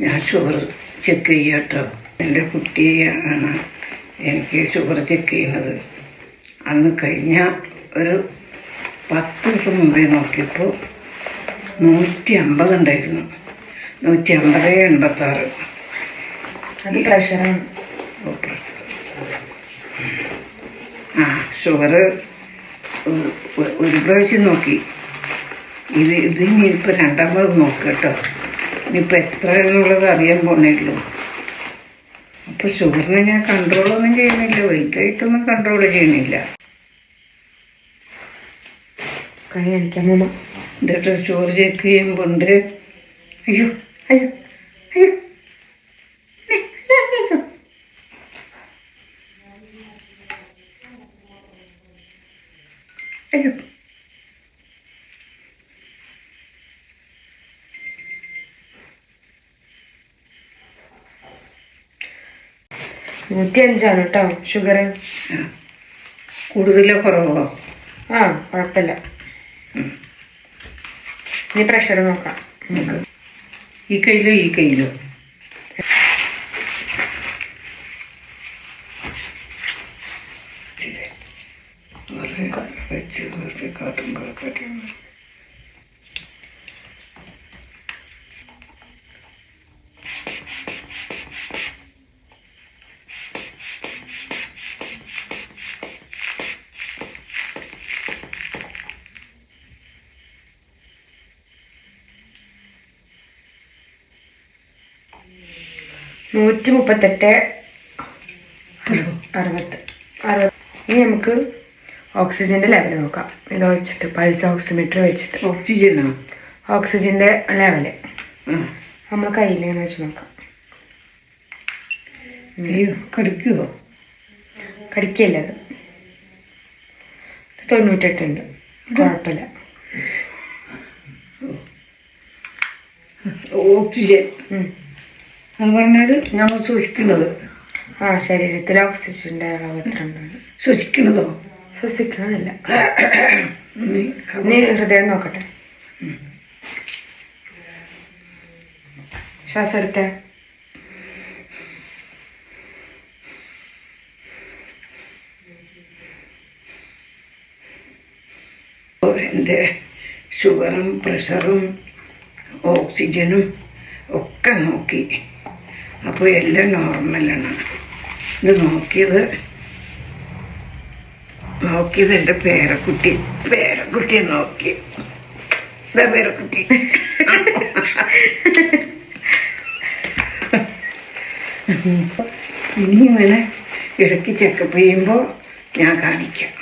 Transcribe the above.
ഞാൻ sugar check ചെയ്യാം കേട്ടോ. എൻ്റെ കുട്ടിയാണ് എനിക്ക് ഷുഗർ ചെക്ക് ചെയ്യുന്നത്. അന്ന് കഴിഞ്ഞ ഒരു 10 ദിവസം മുമ്പേ നോക്കിയപ്പോൾ 150 ഉണ്ടായിരുന്നു. 150/86. അത് പ്രഷറാണ്. ഷുഗർ ഒരു പ്രാവശ്യം നോക്കി. ഇനിയിപ്പോൾ രണ്ടാമത് നോക്കുക കേട്ടോ. ഇനിയിപ്പോൾ എത്ര എന്നുള്ളത് അറിയാൻ പോണേയുള്ളൂ. അപ്പോൾ ഷുഗറിനെ ഞാൻ കൺട്രോളൊന്നും ചെയ്യുന്നില്ല, വലുതായിട്ടൊന്നും കൺട്രോൾ ചെയ്യുന്നില്ല. എന്നിട്ട് ഷുഗർ ചെക്ക് ചെയ്യുമ്പോൾ ഉണ്ട്, അയ്യോ അയ്യോ അയ്യോ അയ്യോ 105 കേട്ടോ ഷുഗർ. കൂടുതലോ കുറവോ? കുഴപ്പമില്ല. ഇനി പ്രഷർ നോക്കാം. ഈ കയ്യിലോ ഈ കയ്യിലോ? വെച്ച് കാട്ടുമ്പോൾ കാട്ടുമ്പോൾ 138/60. ഇനി നമുക്ക് ഓക്സിജന്റെ ലെവൽ നോക്കാം. ഇത് വെച്ചിട്ട് പൾസ് ഓക്സിമീറ്റർ വെച്ചിട്ട് ഓക്സിജന്റെ ലെവല് നമ്മൾ കയ്യിൽ ഇങ്ങനെ വെച്ച് നോക്കാം. കടിക്കുമോ? കടിക്കല്ല, അത് 98 ഉണ്ട്. കുഴപ്പമില്ല. ഓക്സിജൻ അത് പറഞ്ഞാൽ ഞങ്ങൾ ശ്വസിക്കുന്നത്. ശരീരത്തിൽ ഓക്സിജന്റെ അളവ് എത്ര ഉണ്ട്? ശ്വസിക്കുന്നതോ? ശ്വസിക്കണമില്ല. ഇനി ഹൃദയം നോക്കട്ടെ. ശ്വാസം എടുത്തേ. എൻ്റെ ഷുഗറും പ്രഷറും ഓക്സിജനും ഒക്കെ നോക്കി. അപ്പോൾ എല്ലാം നോർമലാണ്. ഇത് നോക്കിയത് എൻ്റെ പേരക്കുട്ടിയെ നോക്കി. ഇതാ പേരക്കുട്ടി. ഇനി ഇങ്ങനെ ഇടയ്ക്ക് ചെക്കപ്പ് ചെയ്യുമ്പോൾ ഞാൻ കാണിക്കാം.